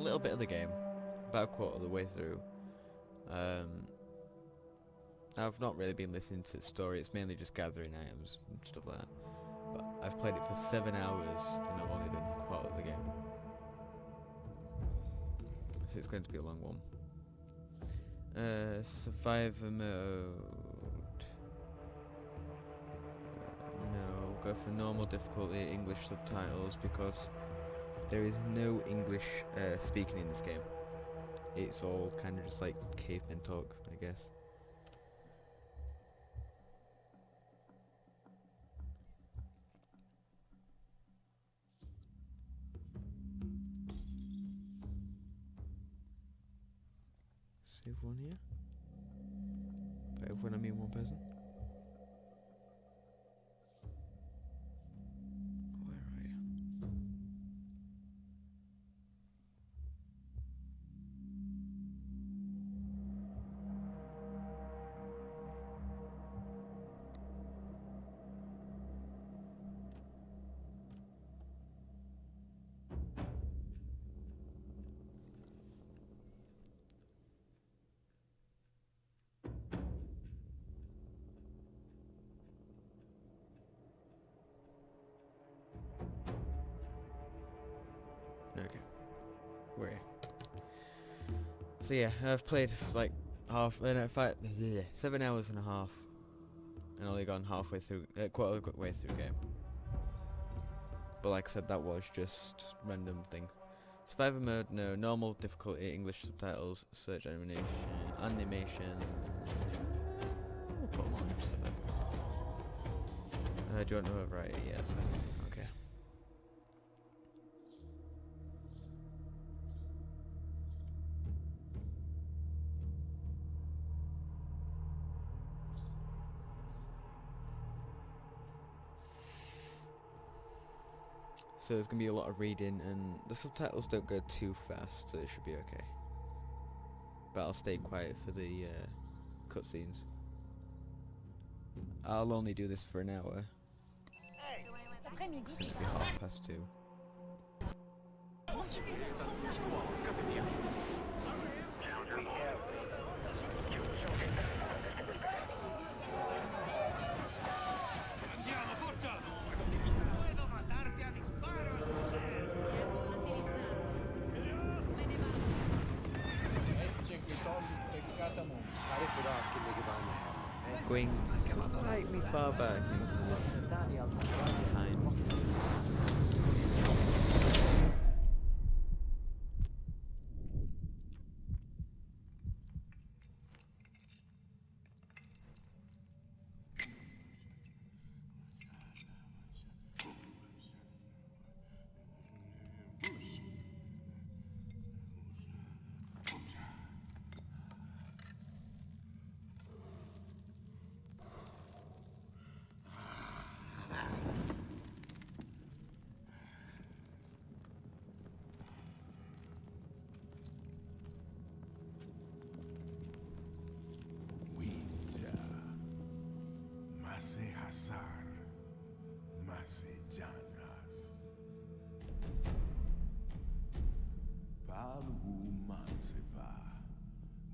little bit of the game, about a quarter of the way through. I've not really been listening to the story, it's mainly just gathering items and stuff like that. But I've played it for 7 hours and I've only done a quarter of the game. So it's going to be a long one. Survivor mode. No, go for normal difficulty, English subtitles, because there is no English speaking in this game. It's all kind of just like caveman talk, I guess. Save one here. By everyone I mean one person. Where are you? Okay. Where are you? So yeah, I've played like 7 hours and a half, and only gone halfway through, quarter of the way through the game. But like I said, that was just random thing. Survivor mode, no. Normal difficulty, English subtitles, search animation, we'll put them on. Do you want to overwrite it? Yeah, that's fine. Okay. So there's going to be a lot of reading, and the subtitles don't go too fast, so it should be okay. But I'll stay quiet for the cutscenes. I'll only do this for an hour. So it'll be 2:30. Going slightly far back into time.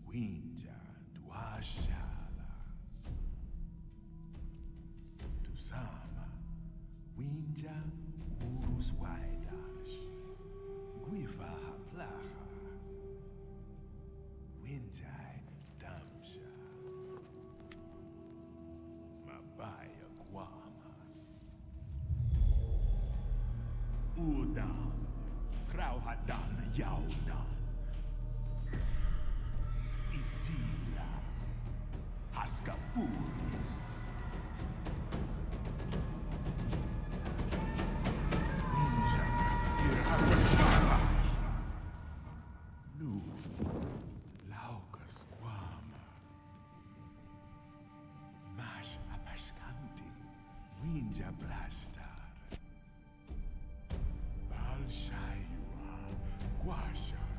Winja duashala Tusama Winja urus waidash Guifa haplaha Winjai damsha Mabaya guama Udam Krauhadan Yaudan Isila Haskapuris Injana Irapastara Nu Laukas Guama Mash Apaskanti Winja Brashtar Balshayua Guashar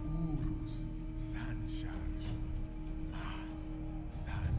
Urus Sanchar Mas San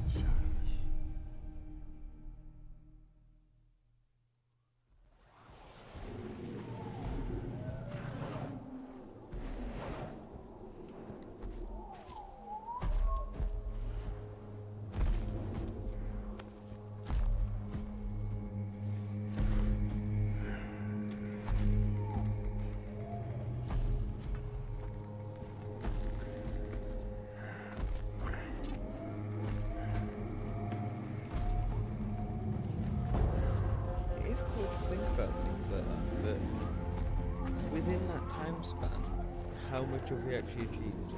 time span, how much have we actually achieved?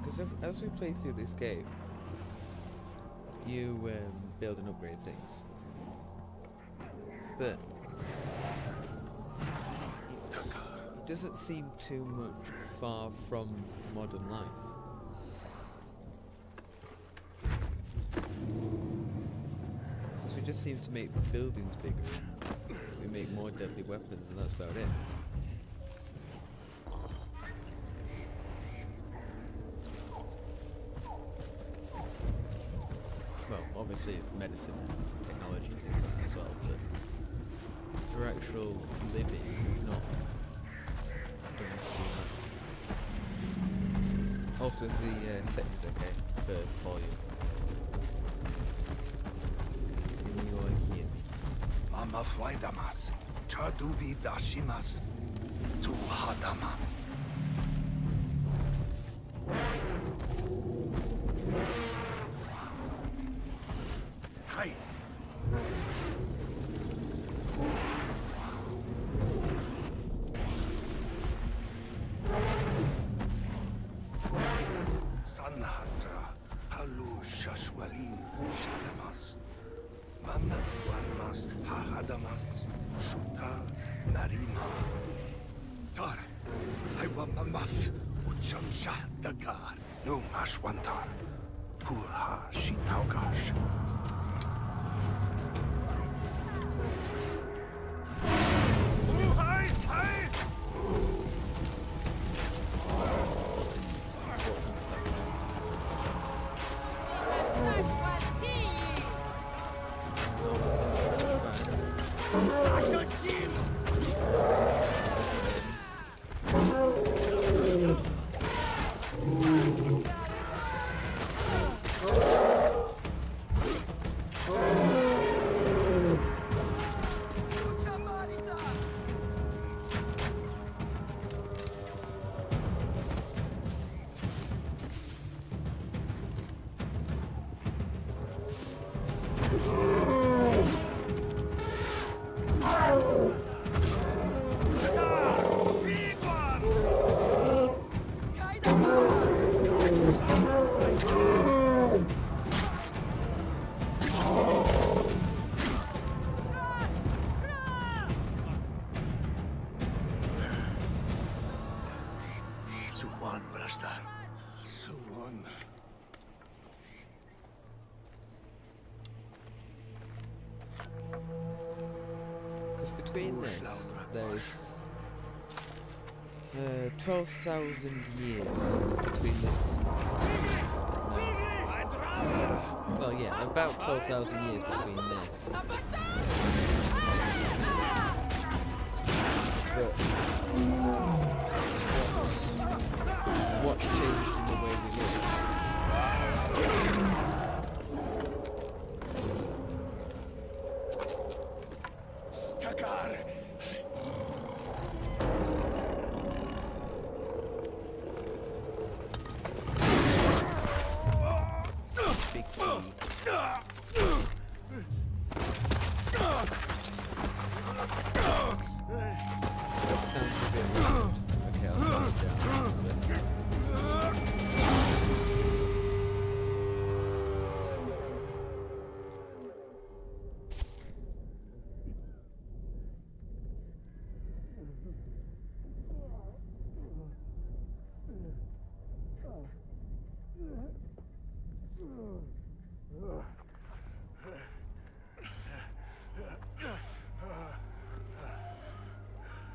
Because as we play through this game, you build and upgrade things, but it doesn't seem too much far from modern life. Because we just seem to make buildings bigger, we make more deadly weapons, and that's about it. Well, obviously medicine and technology and things like that as well, but for actual living, we've not done too much. Also, is the settings okay for volume? Can you all hear me? Mama Fwaidamas, Chadubi Dashimas, Tu Hadamas. Hi. Sanhatra, Halu Shashwalin, Shalamas. Mamaf Wanmas, Hahadamas, Shuta, Narimas. Tar, Iwamamaf, Uchamsha Dagar, no Mashwantar, Purha Shitaugash. Suwan, Brastar. Suwan. Because between this, there's 12,000 years between this. No. Well, yeah, about 12,000 years between this. But what's changed in the way we live? Takar. Big key. That sounds a bit weird. Okay, I'll turn it down for this.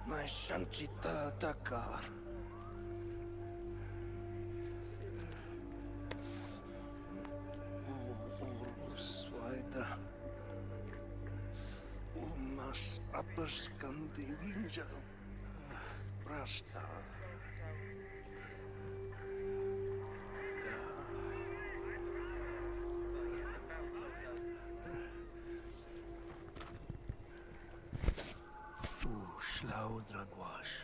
My Shanchita Takar. Uruswaida. Umas Aperskandi Vinja. Rasta. Slau Dragwash.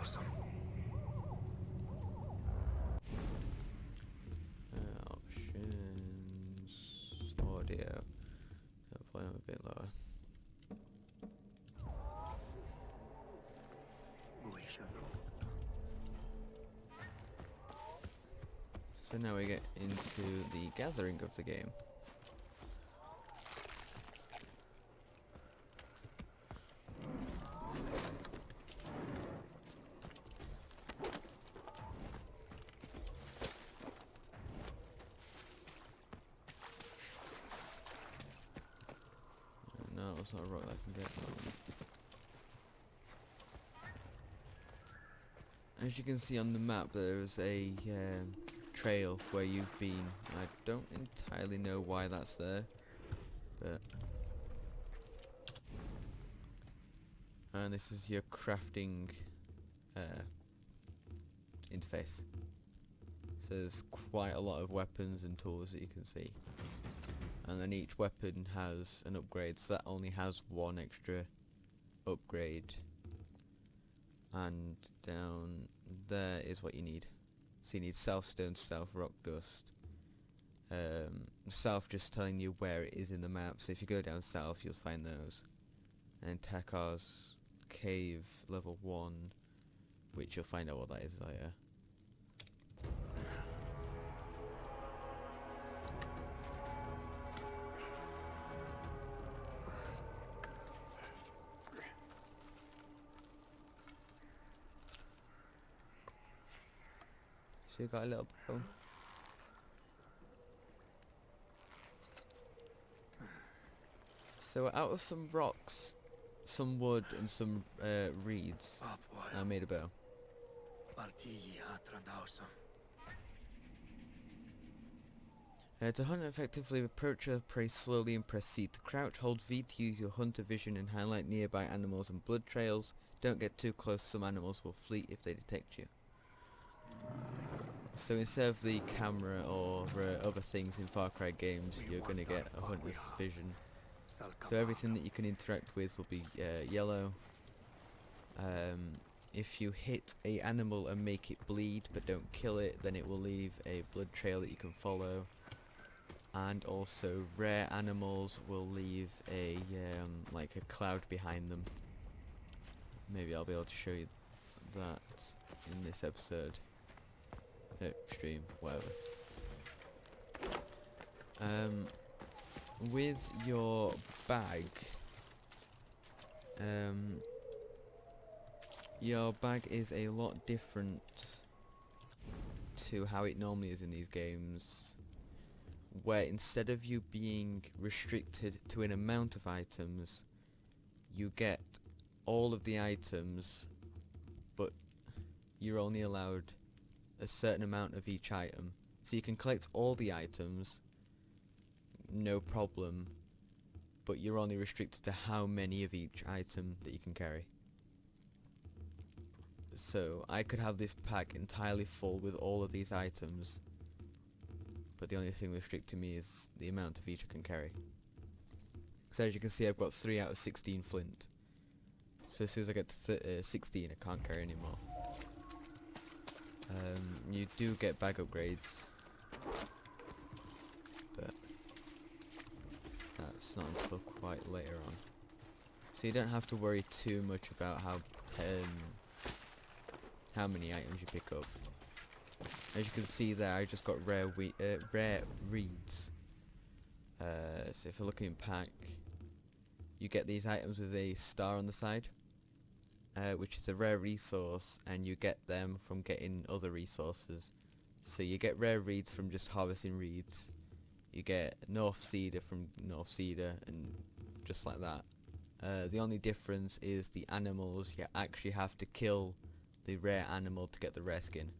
awesome. Options. Audio. Volume a bit lower. So now we get into the gathering of the game. No, it's not a rock that I can get. As you can see on the map, there's a trail where you've been. I don't entirely know why that's there, but and this is your crafting interface. So there's quite a lot of weapons and tools that you can see, and then each weapon has an upgrade, so that only has one extra upgrade, and down there is what you need. So you need South Stone, South Rock Dust. South just telling you where it is in the map, so if you go down south you'll find those. And Takar's Cave level 1, which you'll find out what that is later. So you got a little bow. So out of some rocks, some wood and some reeds, I made a bow. To hunt effectively, approach a prey slowly and press C to crouch. Hold V to use your hunter vision and highlight nearby animals and blood trails. Don't get too close, some animals will flee if they detect you. So instead of the camera or other things in Far Cry games, you're going to get a hunter's vision. So everything that you can interact with will be yellow. If you hit a animal and make it bleed but don't kill it, then it will leave a blood trail that you can follow. And also rare animals will leave a like a cloud behind them. Maybe I'll be able to show you that in this episode. Stream, whatever. With your bag, your bag is a lot different to how it normally is in these games, where instead of you being restricted to an amount of items, you get all of the items, but you're only allowed a certain amount of each item. So you can collect all the items, no problem, but you're only restricted to how many of each item that you can carry. So I could have this pack entirely full with all of these items, but the only thing restricting me is the amount of each I can carry. So as you can see, I've got 3 out of 16 flint. So as soon as I get to 16, I can't carry anymore. You do get bag upgrades, but that's not until quite later on. So you don't have to worry too much about how many items you pick up. As you can see there, I just got rare reeds. So if you're looking in pack, you get these items with a star on the side, which is a rare resource, and you get them from getting other resources. So you get rare reeds from just harvesting reeds. You get North Cedar from North Cedar, and just like that. The only difference is the animals. You actually have to kill the rare animal to get the rare skin.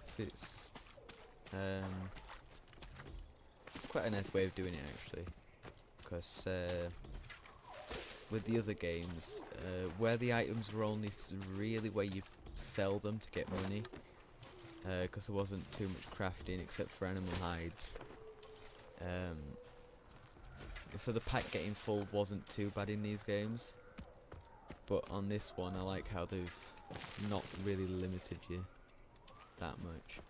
So it's quite a nice way of doing it actually, because with the other games, where the items were only really where you sell them to get money, because there wasn't too much crafting except for animal hides. So the pack getting full wasn't too bad in these games, but on this one I like how they've not really limited you that much.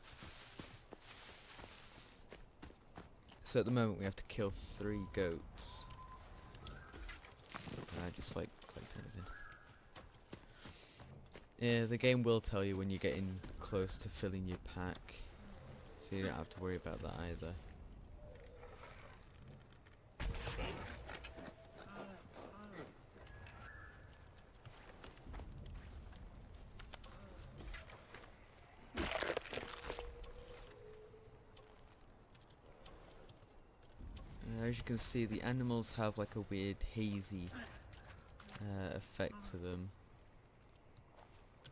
So at the moment we have to kill 3 goats. I just like collecting everything. Yeah, the game will tell you when you're getting close to filling your pack, so you don't have to worry about that either. As you can see, the animals have like a weird hazy effect to them.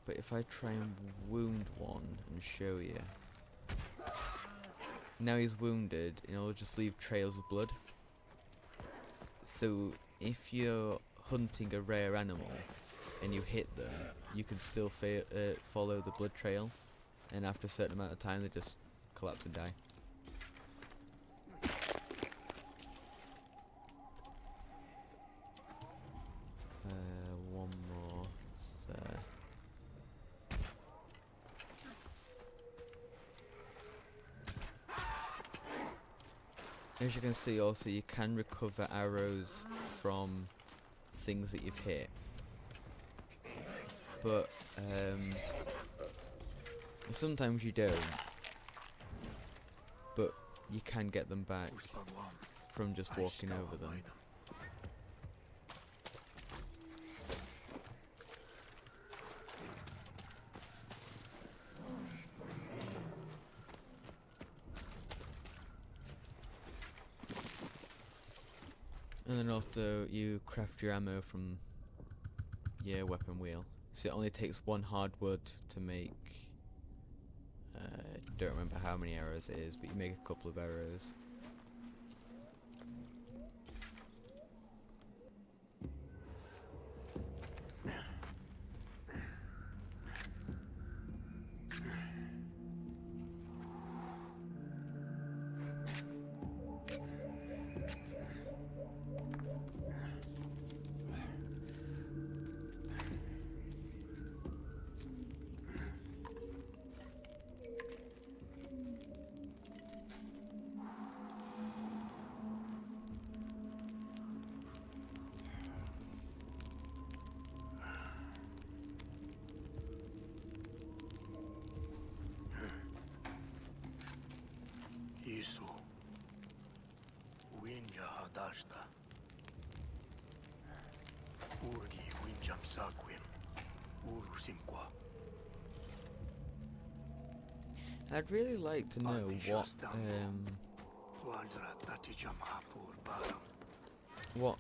But if I try and wound one and show you, now he's wounded and it'll just leave trails of blood. So if you're hunting a rare animal and you hit them, you can still follow the blood trail, and after a certain amount of time they just collapse and die. One more. As you can see, also you can recover arrows from things that you've hit, but sometimes you don't, but you can get them back from just walking over them. And then also you craft your ammo from your weapon wheel. So it only takes 1 hardwood to make, don't remember how many arrows it is, but you make a couple of arrows. Isu. Winja hadashta. Urgi winjam saquim. Urusimqua. I'd really like to know what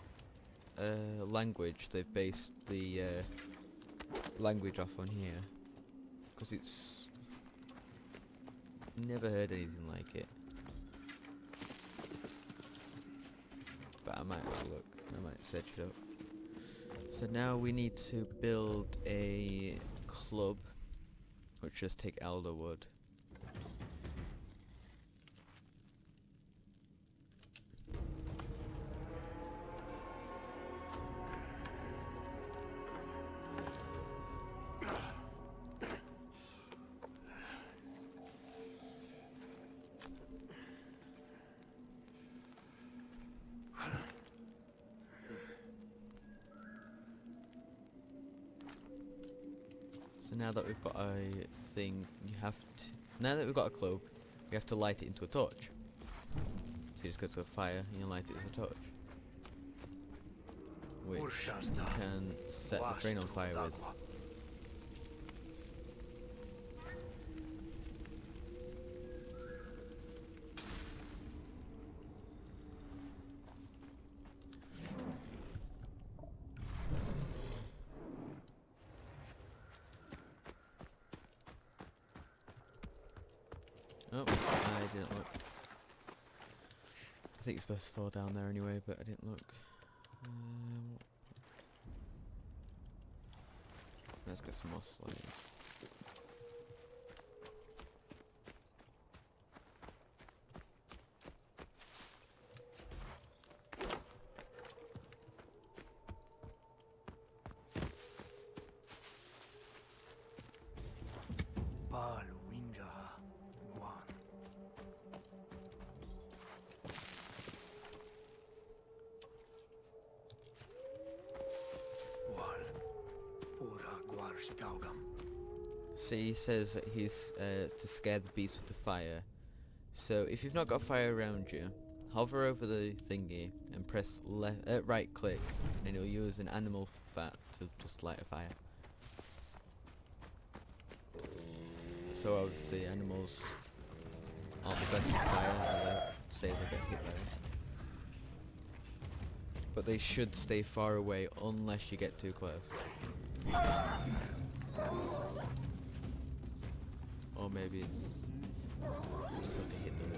language they've based the language off on here, because it's never heard anything like it. But I might have a look. I might search it up. So now we need to build a club, which just take elder wood. So now that we've got a thing, now that we've got a club, we have to light it into a torch. So you just go to a fire and you light it as a torch, which you can set the train on fire with. Oh, I didn't look. I think it's supposed to fall down there anyway, but I didn't look. Let's get some more slime. Wal winjaha guan. Wal ura guar staugam. See, he says that he's to scare the beast with the fire. So if you've not got fire around you, hover over the thingy and press right click, and it'll use an animal fat to just light a fire. So obviously animals aren't the best at fire, say they get hit by it. But they should stay far away unless you get too close. Or maybe it's you just have to hit them.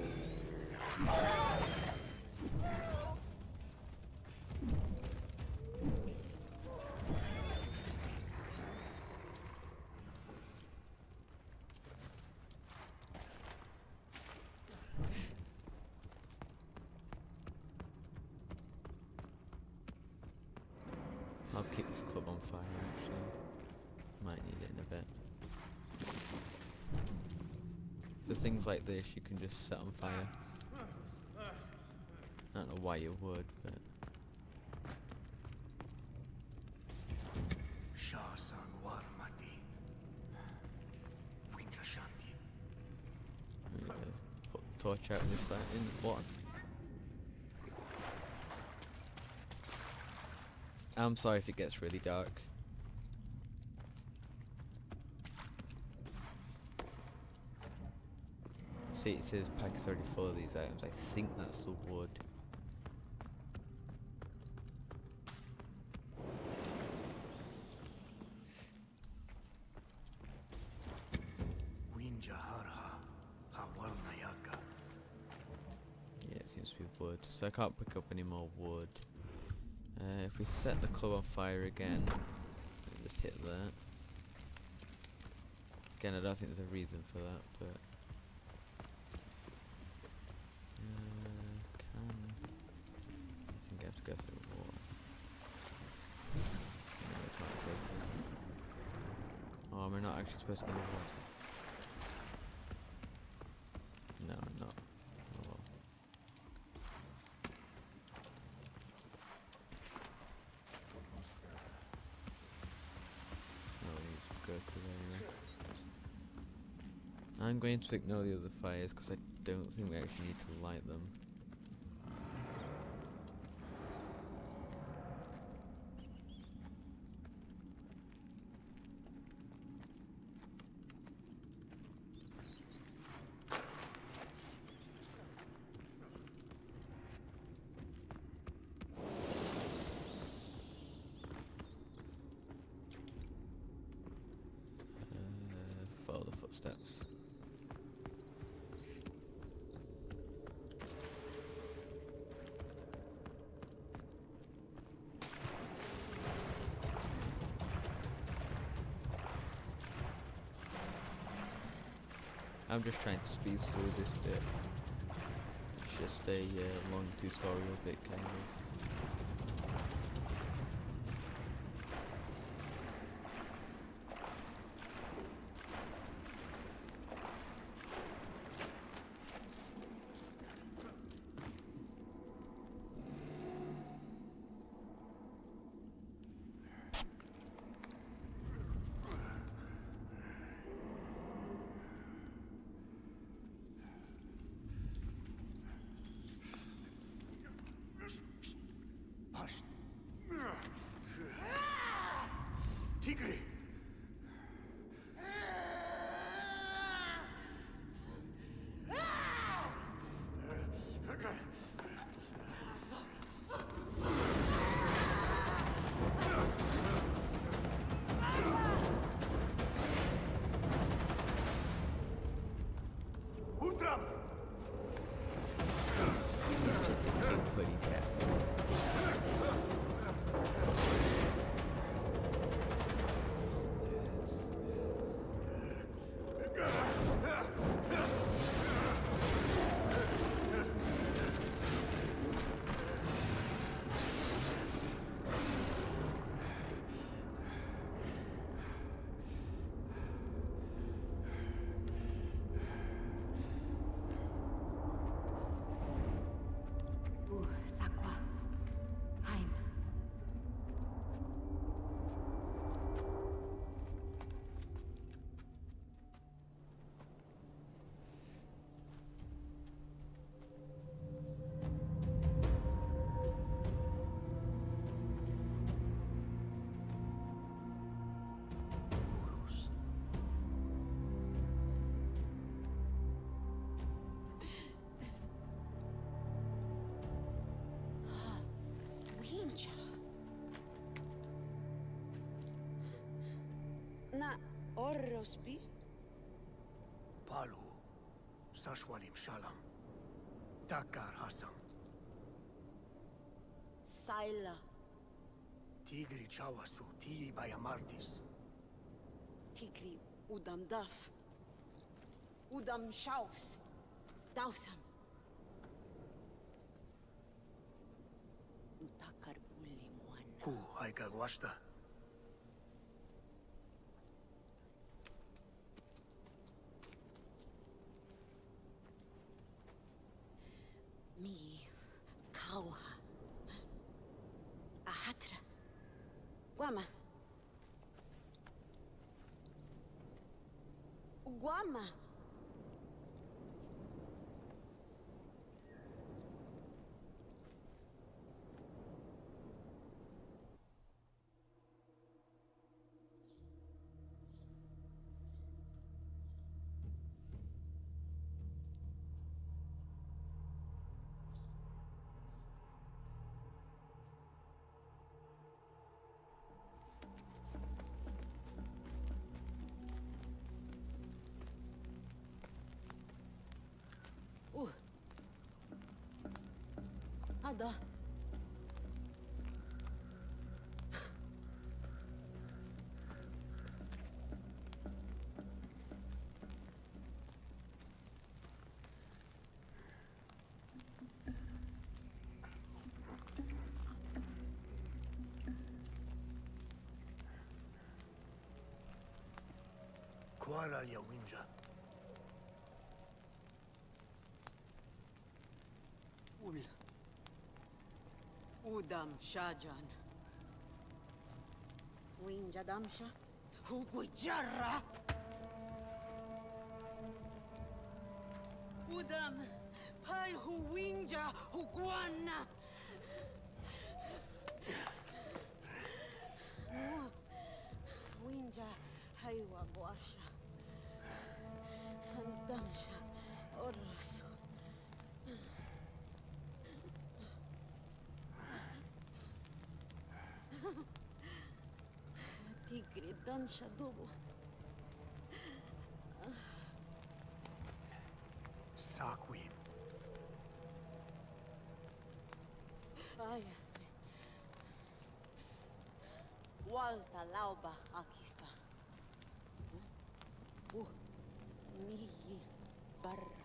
I'll keep this club on fire actually. Might need it in a bit. So things like this you can just set on fire. I don't know why you would, but... Shasan warmati. Winja shanti. Put the torch out in this fire, in the water. I'm sorry if it gets really dark. See, it says pack is already full of these items. I think that's the wood. Winja harha. Hawal nayaka. Yeah, it seems to be wood. So I can't pick up any more wood. If we set the club on fire again, just hit that. Again, I don't think there's a reason for that, but... I think I have to go through water. No, I can't take it. Oh, am I not actually supposed to go in the water? No, I'm not. Oh well. No, we need to go through there anyway. I'm going to ignore the other fires because I don't think we actually need to light them. Follow the footsteps. I'm just trying to speed through this bit. It's just a long tutorial bit kind of. Tigre! Ultram! Bloody cat. Na orrospi? Palu. Sashwalim shalam. Takar hasam. Saila. Tigri chawasu tii bayamartis. Tigri udam daf. Udam shaus. Dausam. Utakar uli muana. Ku aika gwashta. Mi kawa. Ahatra. Guama. Guama. Ada. Kuara ya winja. Ul. Udam shajan. Winja damsha. Hugujarra. Udam. Pal huwinja huguana. Winja haywa guasha. Sandamsha. Orroso. Tigre dansha dobo. Sakwim. Ay. Walta lauba aquí está. Miyi barra.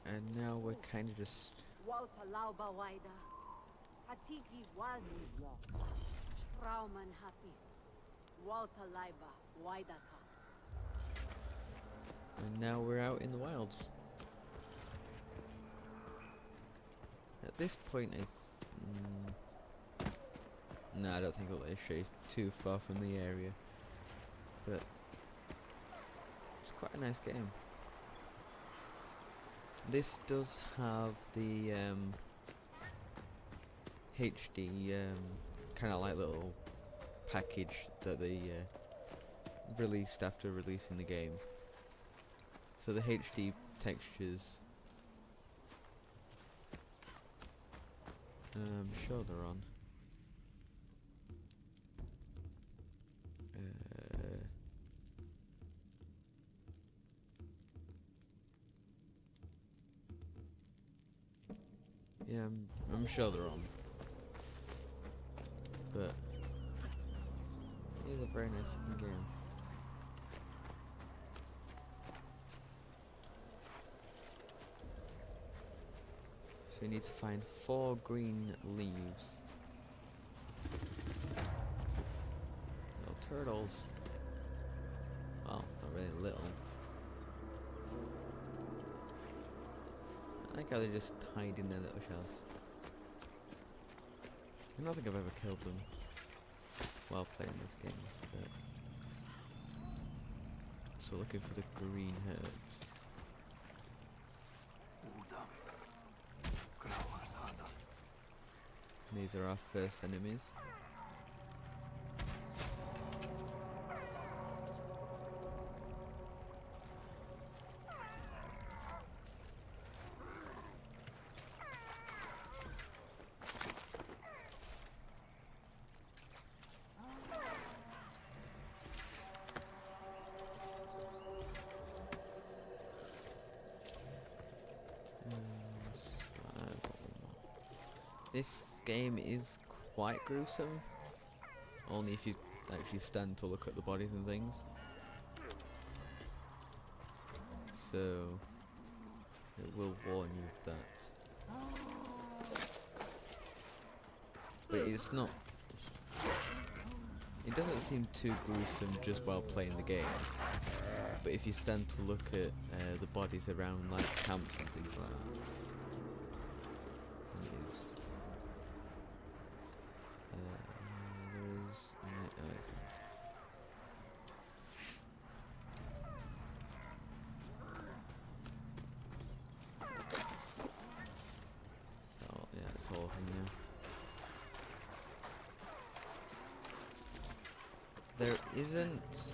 And now we're kind of just... Walta lauba waida. Hatigri walmiglo. Strauman happy. Walta laiba waidata. And now we're out in the wilds. At this point, no, I don't think it'll let us stray too far from the area. But it's quite a nice game. This does have the HD kind of like little package that they released after releasing the game. So the HD textures, I'm sure they're on. Yeah, I'm sure they're on. But it is a very nice looking game. So you need to find 4 green leaves. Little turtles. Well, not really little. I like how they just hide in their little shells. I don't think I've ever killed them while playing this game, but... So looking for the green herbs. Udam. Krawas hadam. These are our first enemies. This game is quite gruesome, only if you actually stand to look at the bodies and things. So it will warn you of that. But it's not. It doesn't seem too gruesome just while playing the game. But if you stand to look at the bodies around like camps and things like that, it is. There is. So yeah, it's all of them now. There isn't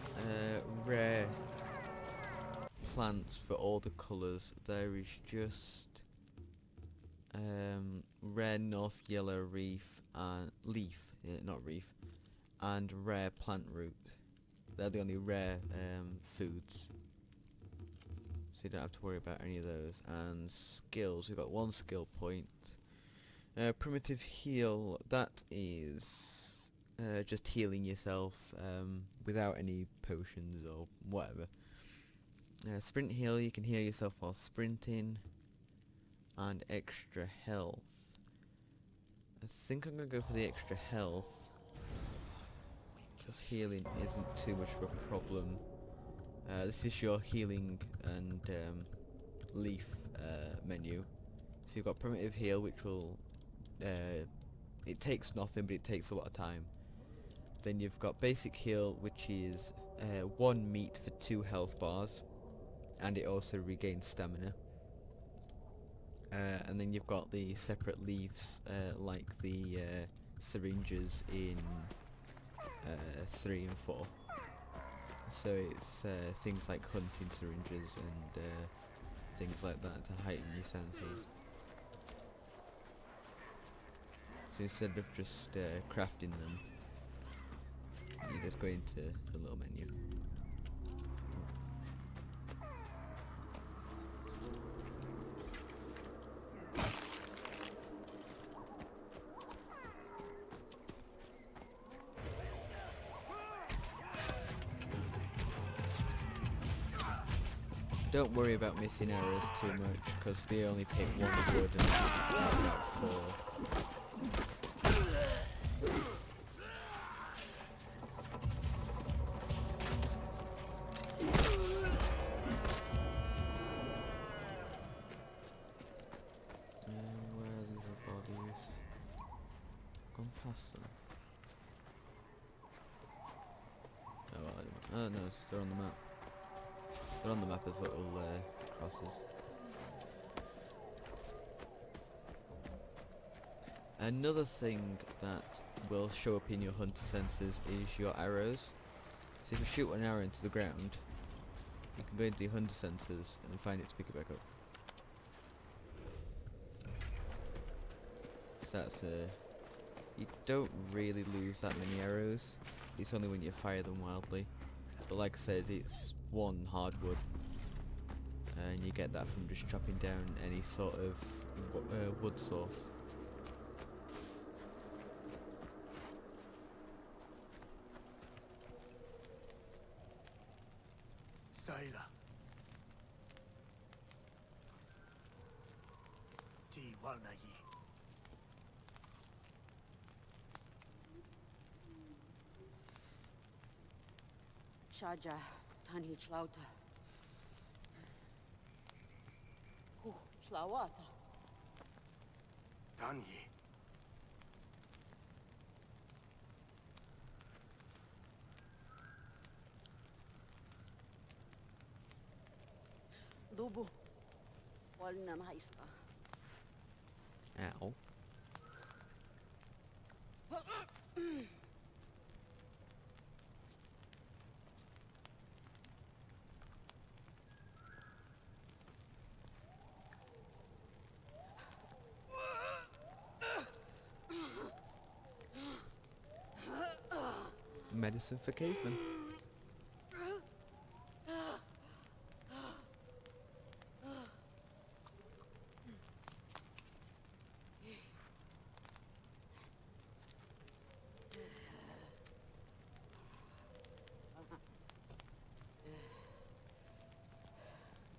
rare plants for all the colours. There is just rare north yellow reef and leaf, not reef, and rare plant root. They're the only rare foods, so you don't have to worry about any of those. And skills, we've got 1 skill point. Primitive heal, that is just healing yourself without any potions or whatever. Sprint heal, you can heal yourself while sprinting. And extra health. I think I'm going to go for the extra health, because healing isn't too much of a problem. This is your healing and leaf menu. So you've got primitive heal, which will it takes nothing, but it takes a lot of time. Then you've got basic heal, which is 1 meat for 2 health bars, and it also regains stamina. And then you've got the separate leaves, like the syringes in 3 and 4. So it's things like hunting syringes and things like that to heighten your senses. So instead of just crafting them, you just go into the little menu. Don't worry about missing arrows too much, because they only take 1 wood and about 4. Where are the other bodies? Gone past them. Oh, well, oh no, they're on the map. They're on the map as little crosses. Another thing that will show up in your hunter sensors is your arrows. So if you shoot an arrow into the ground, you can go into your hunter sensors and find it to pick it back up. So that's you don't really lose that many arrows. It's only when you fire them wildly. But like I said, it's 1 hardwood, and you get that from just chopping down any sort of wood source. Sailor. Ti Wanayi. Shaja, Tani Chlauta. Chlawata. Tanyi. Dubu. Walna maiska. Ow. Medicine for cavemen.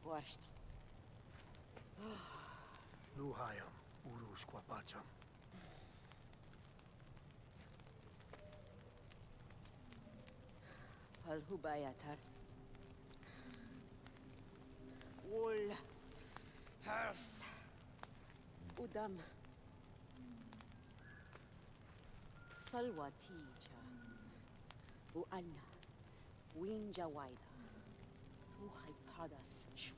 Washt. Luhayam, Urus Quapacham. Pal Hubayatar. Wool. Hers. Udam. Salwa Tija. Uanna. Winja Waida. Tuhai Padas Shwana.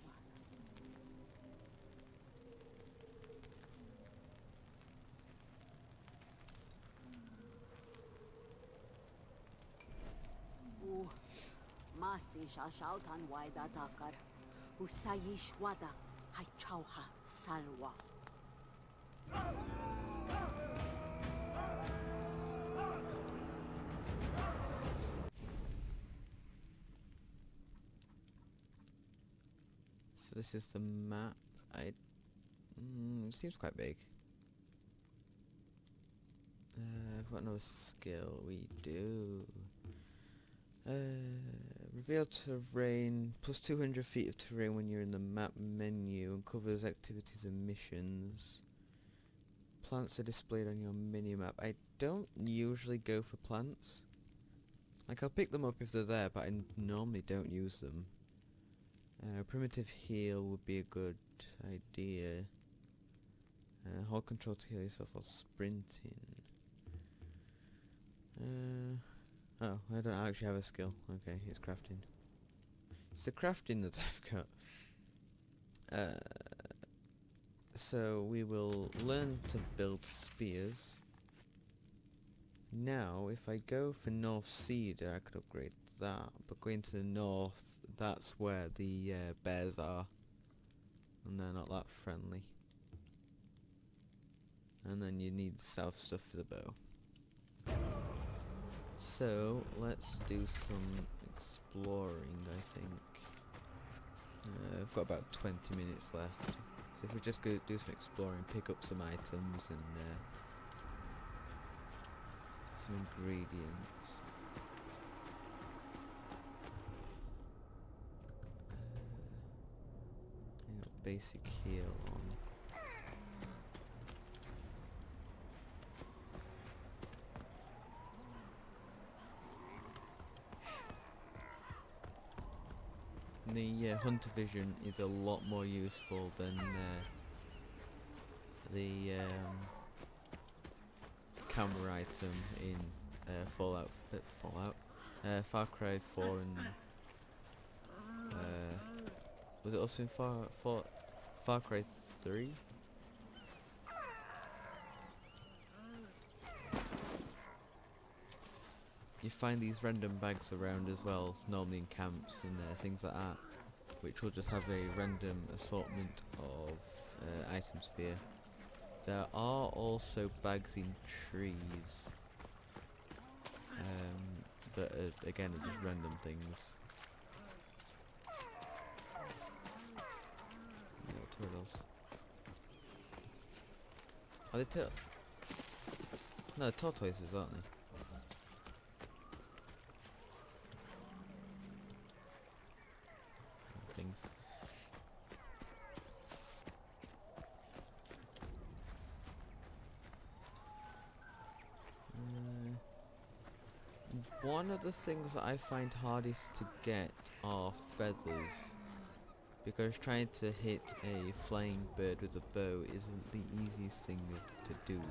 Masi shashautan waida takar. Usayish wada. Haichauha salwa. So this is the map. Seems quite big. I've got another skill. We do. Reveal terrain, plus 200 feet of terrain when you're in the map menu, and covers activities and missions. Plants are displayed on your mini-map. I don't usually go for plants. Like, I'll pick them up if they're there, but I normally don't use them. Primitive heal would be a good idea. Hold control to heal yourself while sprinting. Oh, I don't actually have a skill. Okay, it's crafting. It's the crafting that I've got. So we will learn to build spears. Now, if I go for North Cedar, I could upgrade that. But going to the north, that's where the bears are. And they're not that friendly. And then you need the south stuff for the bow. So, let's do some exploring, I think. I've got about 20 minutes left. So if we just go do some exploring, pick up some items and some ingredients. Basic heal on. The hunter vision is a lot more useful than the camera item in Far Cry 4 and was it also in Far Cry 3? You find these random bags around as well, normally in camps and things like that, which will just have a random assortment of items for you. There are also bags in trees that are, again, are just random things. No, turtles. Are they turtles? No, tortoises, aren't they? Things. One of the things that I find hardest to get are feathers, because trying to hit a flying bird with a bow isn't the easiest thing to do.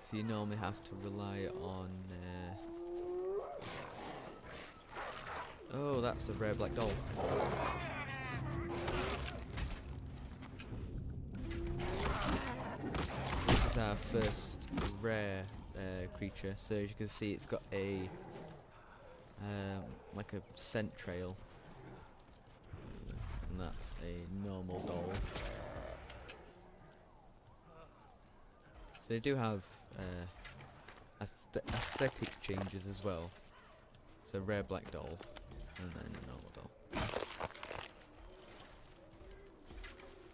So you normally have to rely on oh, that's a rare black doll. So this is our first rare creature. So as you can see, it's got a like a scent trail, and that's a normal doll. So they do have aesthetic changes as well. So rare black doll, and then a normal doll.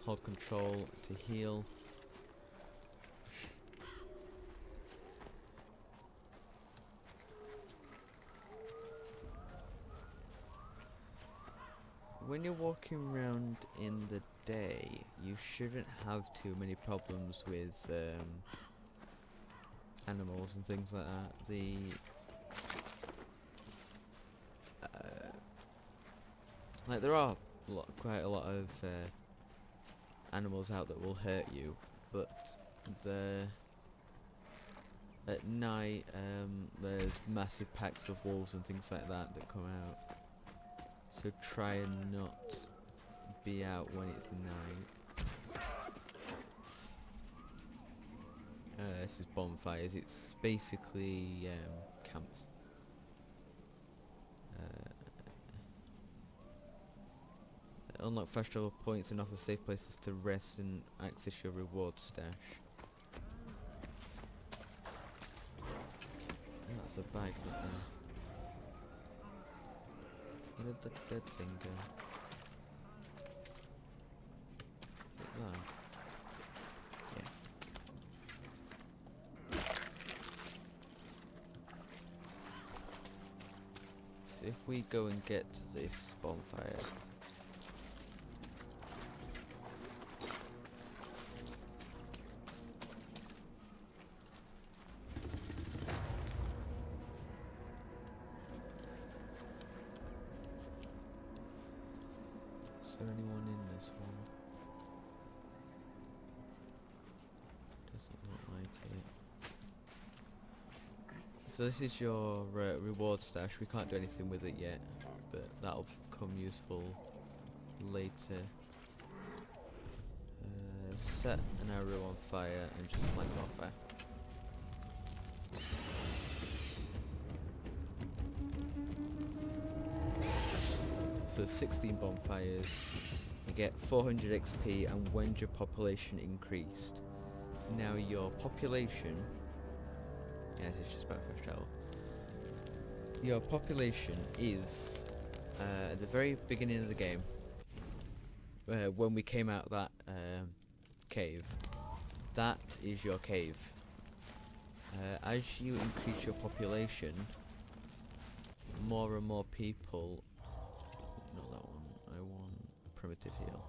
Hold control to heal. when you're walking around in the day, you shouldn't have too many problems with animals and things like that. Like there are quite a lot of animals out that will hurt you, but at night there's massive packs of wolves and things like that that come out. So try and not be out when it's night. This is bonfires. It's basically camps. Unlock fast travel points and offer safe places to rest and access your reward stash. Oh, that's a bag, not there. Where did the dead thing go? Like that. Yeah. So if we go and get to this bonfire. Is there anyone in this one? Doesn't look like it. So this is your reward stash. We can't do anything with it yet, but that'll come useful later. Set an arrow on fire and just light it on fire. So 16 bonfires, you get 400 XP and when your population increased. Now your population, yes, it's just about first travel. Your population is at the very beginning of the game, when we came out of that cave. That is your cave. As you increase your population, more and more people. Not that one. I want primitive heal.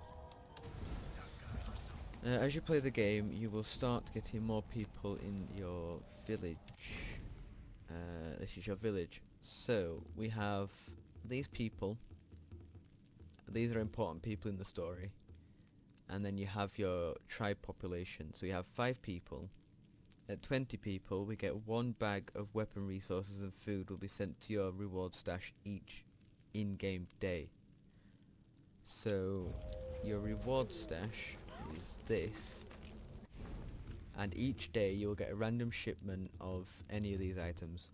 As you play the game, you will start getting more people in your village. This is your village. So we have these people. These are important people in the story. And then you have your tribe population. So you have 5 people. At 20 people, we get 1 bag of weapon resources and food will be sent to your reward stash each in-game day. So your reward stash is this, and each day you'll get a random shipment of any of these items.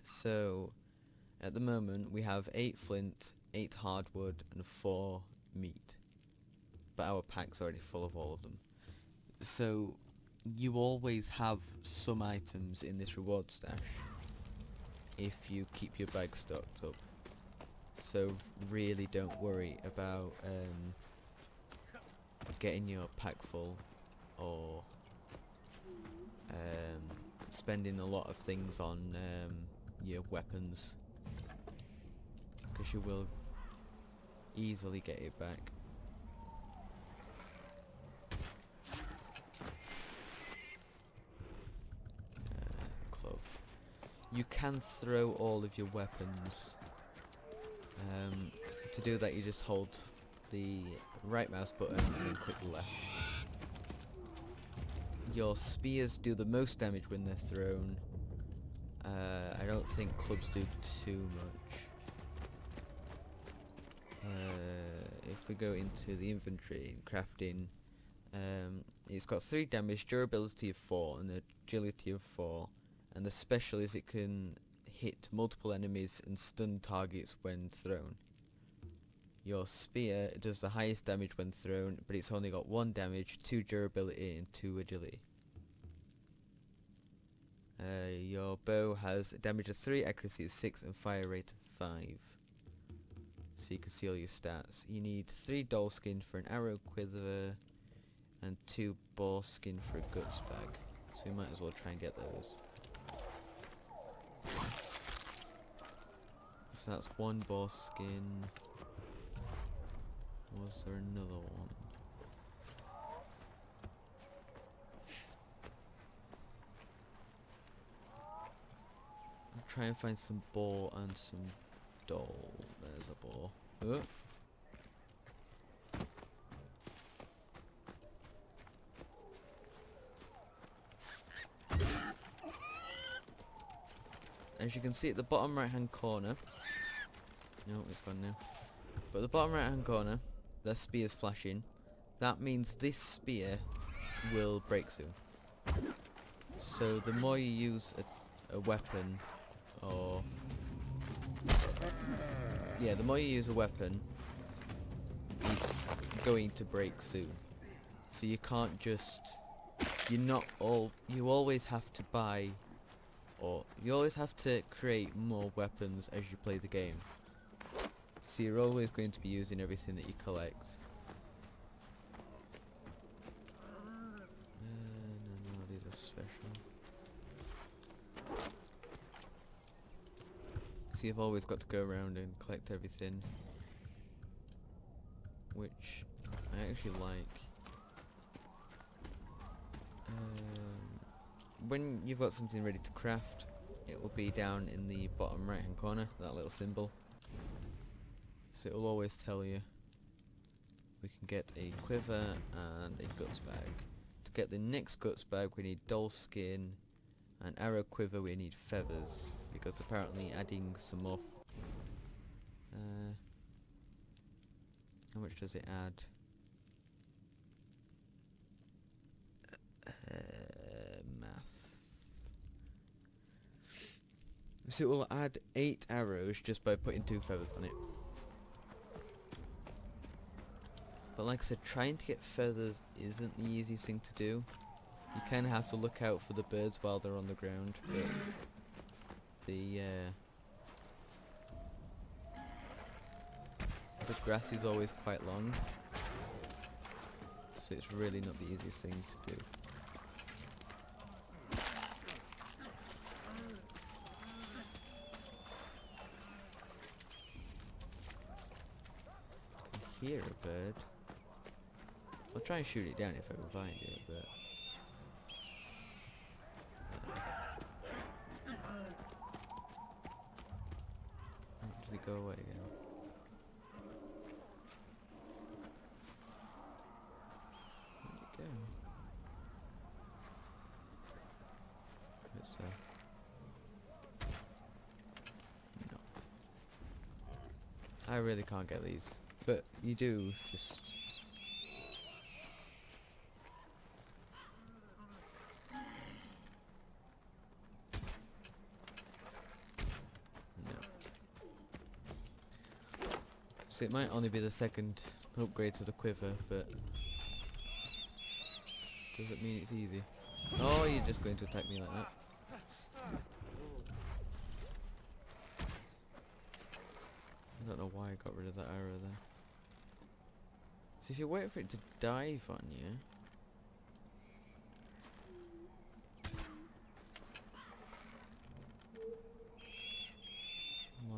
So at the moment we have 8 flint, 8 hardwood and 4 meat, but our pack's already full of all of them. So you always have some items in this reward stash if you keep your bag stocked up. So really don't worry about getting your pack full or spending a lot of things on your weapons, because you will easily get it back. Club. You can throw all of your weapons. To do that you just hold the right mouse button and then click left. Your spears do the most damage when they're thrown. I don't think clubs do too much. If we go into the inventory and crafting, it's got 3 damage, durability of 4 and agility of 4, and the special is it can hit multiple enemies and stun targets when thrown. Your spear does the highest damage when thrown, but it's only got 1 damage, 2 durability and 2 agility. Your bow has a damage of 3, accuracy of 6 and fire rate of 5. So you can see all your stats. You need 3 doll skin for an arrow quiver and 2 boar skin for a guts bag. So you might as well try and get those. So that's 1 boar skin, Was there another one? I'll try and find some boar and some doll. There's a boar. Oh. As you can see at the bottom right hand corner, no, it's gone now. But at the bottom right hand corner, the spear's flashing. That means this spear will break soon. So the more you use a weapon, or yeah, the more you use a weapon, it's going to break soon. So you can't just, you always have to buy, or you always have to create more weapons as you play the game. So you're always going to be using everything that you collect. No, these are special. So you've always got to go around and collect everything, which I actually like. When you've got something ready to craft, it will be down in the bottom right hand corner, that little symbol. So it will always tell you. We can get a quiver and a guts bag. To get the next guts bag we need doll skin, and arrow quiver we need feathers, because apparently adding some more how much does it add? Math. So it will add 8 arrows just by putting 2 feathers on it. But like I said, trying to get feathers isn't the easiest thing to do. You kind of have to look out for the birds while they're on the ground, but the grass is always quite long, so it's really not the easiest thing to do. I can hear a bird. I'll try and shoot it down if I can find it, but did it go away again? Where'd it go? It's no. I really can't get these, but you do just. So it might only be the second upgrade to the quiver, but does it mean it's easy? Oh, you're just going to attack me like that. I don't know why I got rid of that arrow there. So if you wait for it to dive on you,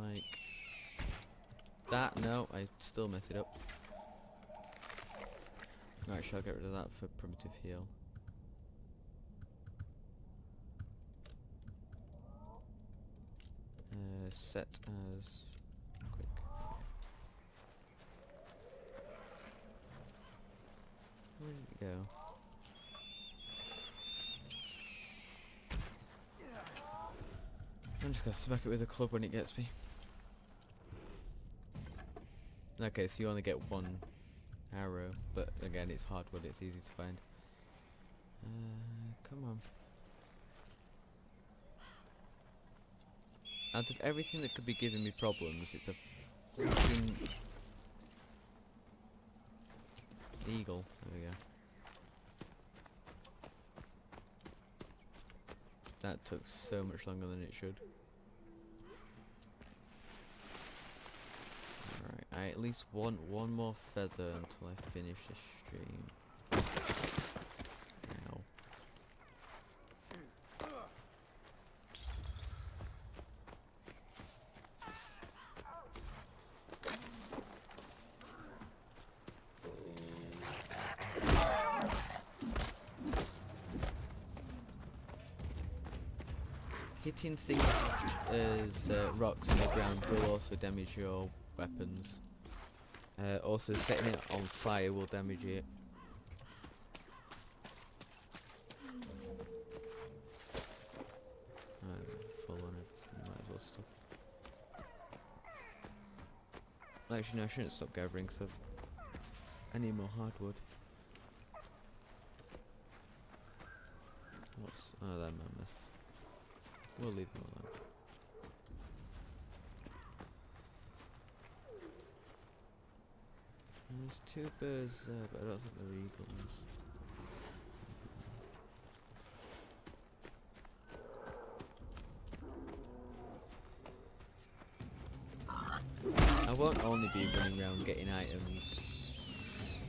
like that, no, I still mess it up. Alright, shall I get rid of that for primitive heal? Set as quick. Where did it go? I'm just gonna smack it with a club when it gets me. Okay, so you only get 1 arrow, but again it's hardwood, it's easy to find. Come on. Out of everything that could be giving me problems, it's a freaking eagle. There we go. That took so much longer than it should. Alright, I at least want 1 more feather until I finish this stream. Ow. Hitting things as rocks in the ground will also damage your weapons. Also setting it on fire will damage it. Full on everything, might as well stop. Actually no, I shouldn't stop gathering because I need more hardwood. What's... oh, that mammoth. We'll leave them alone. There's two birds there, but I don't think they're eagles. I won't only be running around getting items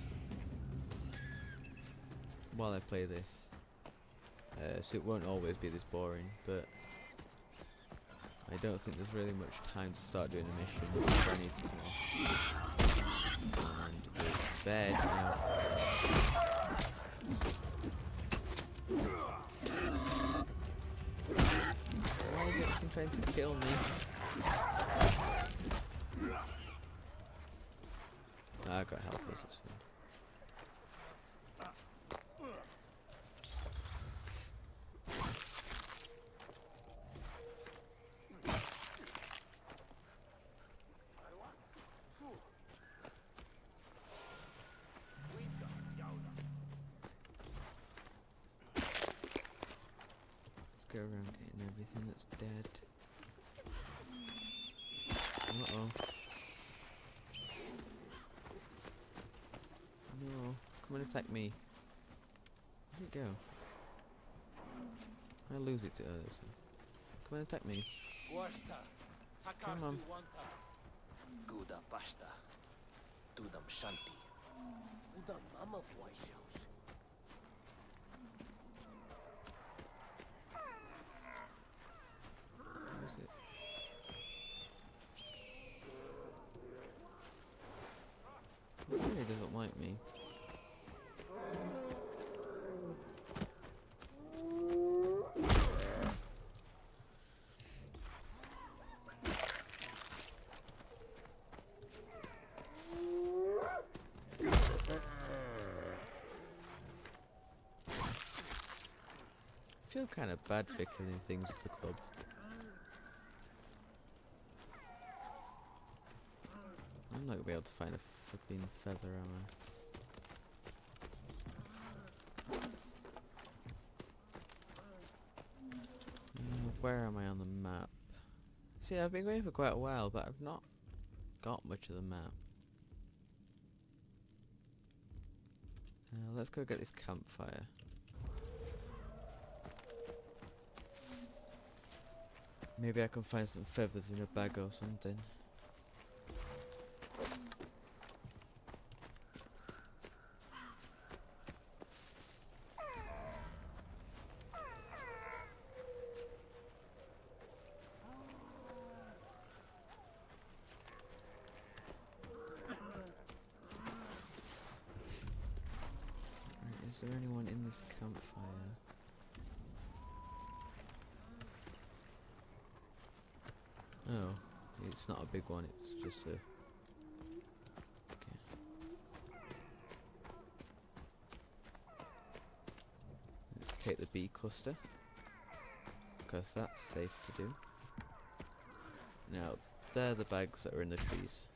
while I play this. So it won't always be this boring, but I don't think there's really much time to start doing a mission before I need to come off. And it's bed now. Why is everything trying to kill me? I got helpers, it's fine. Let's go around getting everything that's dead. Uh-oh. No, come and attack me. Where'd it go? I lose it to others. Come and attack me. Come on. Guda pasta. Tudam shanti. Udam mama voice. Where is it? It really doesn't like me. I feel kind of bad for killing things with the club. I'm not gonna be able to find a flipping feather, am I? Where am I on the map? See, I've been going for quite a while, but I've not got much of the map. Let's go get this campfire. Maybe I can find some feathers in a bag or something. Right, is there anyone in this campfire? Oh, it's not a big one, it's just a... okay. Let's take the bee cluster, because that's safe to do. Now, they're the bags that are in the trees.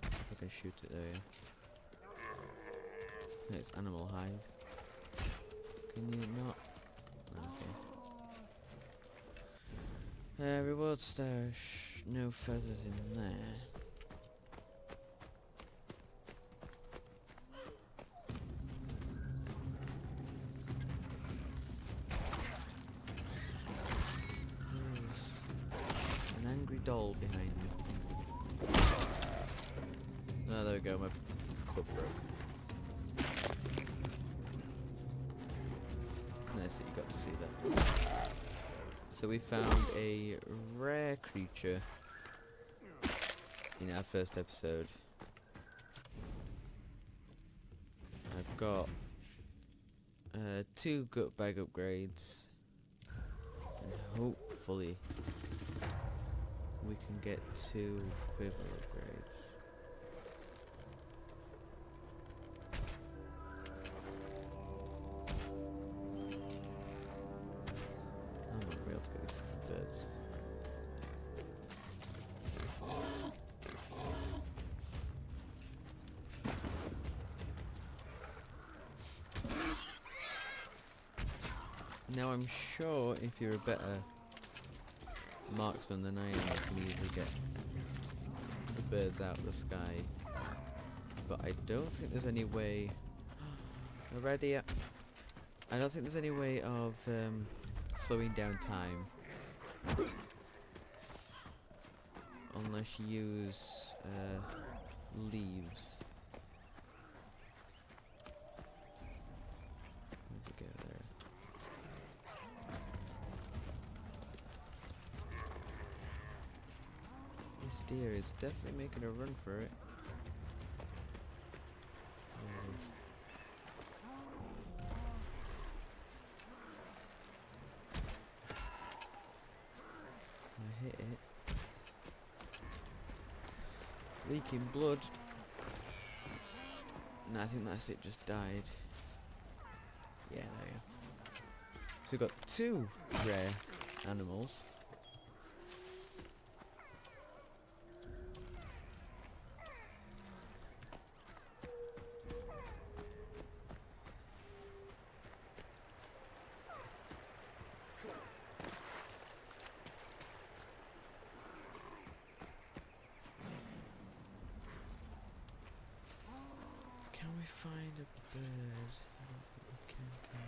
If I can shoot it there, yeah. It's animal hide. Can you not? Okay. Reward stash, no feathers in there. There's an angry doll behind me. Oh, there we go, my club broke. It's nice that you got to see that. So we found a rare creature in our first episode. I've got 2 gut bag upgrades, and hopefully we can get 2 quiver upgrades. I might be able to get these birds. Now I'm sure if you're a better marksman than I am, you can easily get the birds out of the sky. But I don't think there's any way... Already, I don't think there's any way of slowing down time. Unless you use leaves. Where'd you go there? This deer is definitely making a run for it. There it is. I hit it. It's leaking blood. No, I think that's it, just died. Yeah, there you go. So we've got 2 rare animals. Can we find a bird? I don't think we can we?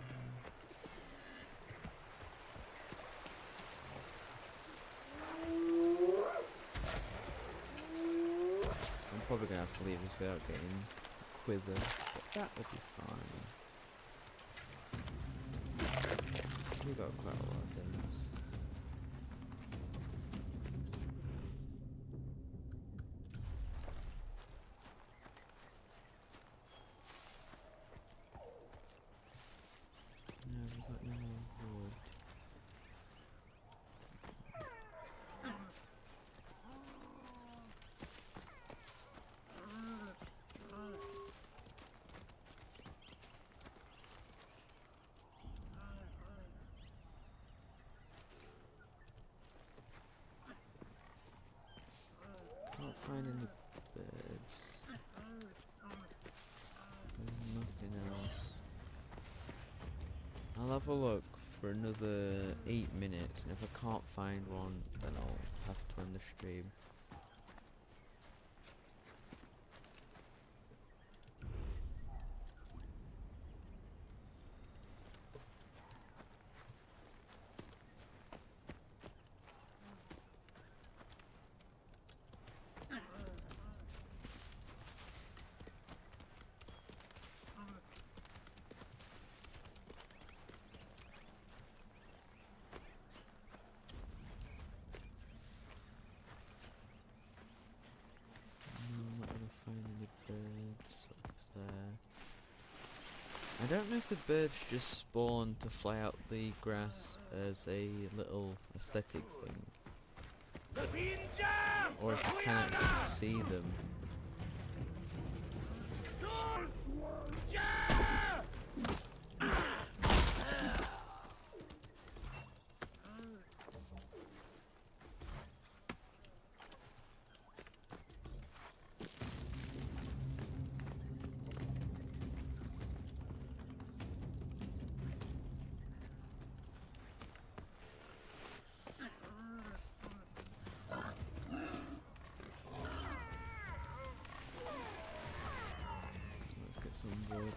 I'm probably gonna have to leave this without getting quiver, but that will be fine. We got quite a lot of things. No, we've got no more wood. Can't find any birds. There's nothing else. I'll have a look for another 8 minutes, and if I can't find one, then I'll have to end the stream. I don't know if the birds just spawn to fly out the grass as a little aesthetic thing, or if you can actually see them. Let's get some wood.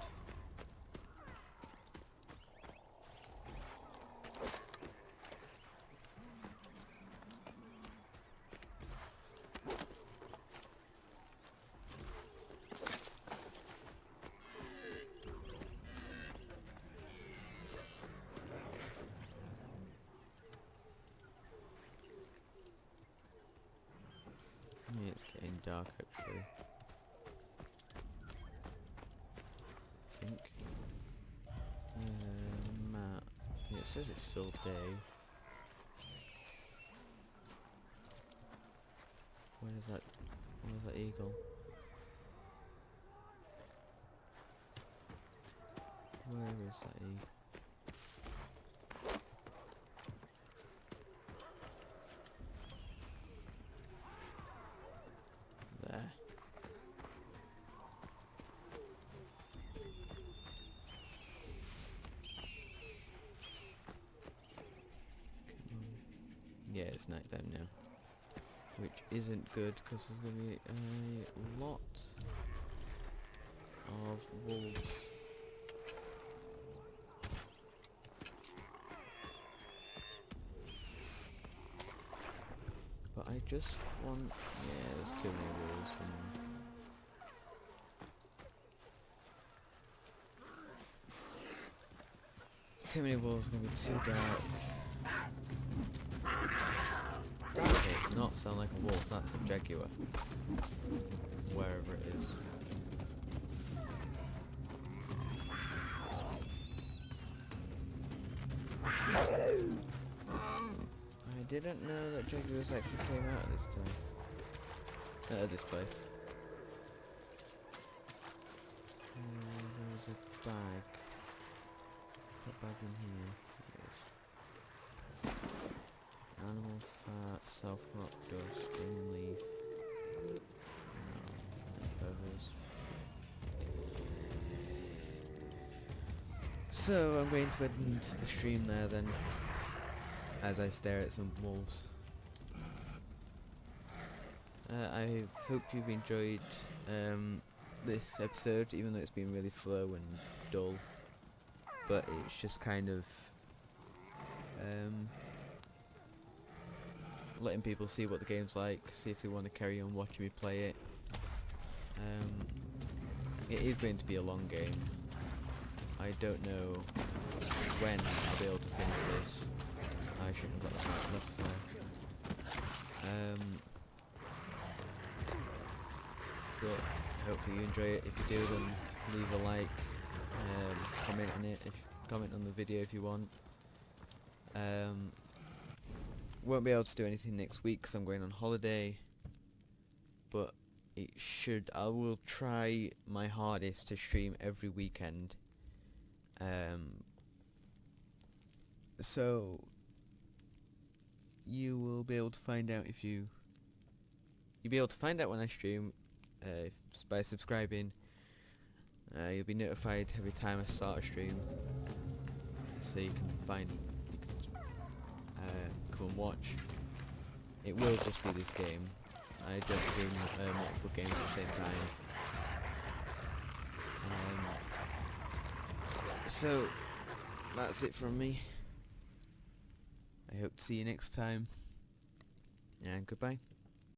Yeah, it's getting dark actually. I think. Map. Yeah, it says it's still day. Where's that eagle? Where is that eagle? There. Yeah, it's night time now, which isn't good because there's going to be a lot of wolves. But I just want... yeah, there's too many wolves. Too many wolves, going to be too dark. That does not sound like a wolf, that's a jaguar. Wherever it is. I didn't know that jaguars actually came out at this time. This place. There's a bag. Is that bag in here? It is. Animal fat, self-rot dust, green leaf. No feathers. So I'm going to end the stream there then, as I stare at some wolves. I hope you've enjoyed this episode, even though it's been really slow and dull. But it's just kind of letting people see what the game's like, see if they want to carry on watching me play it. It is going to be a long game. I don't know when I'll be able to finish this. I shouldn't have got that much left there. But hopefully you enjoy it. If you do, then leave a like, comment on it, comment on the video if you want. Won't be able to do anything next week because I'm going on holiday, but I will try my hardest to stream every weekend. So you will be able to find out you'll be able to find out when I stream by subscribing. You'll be notified every time I start a stream, so you can come and watch. It will just be this game. I don't do multiple games at the same time. So that's it from me. I hope to see you next time, and goodbye.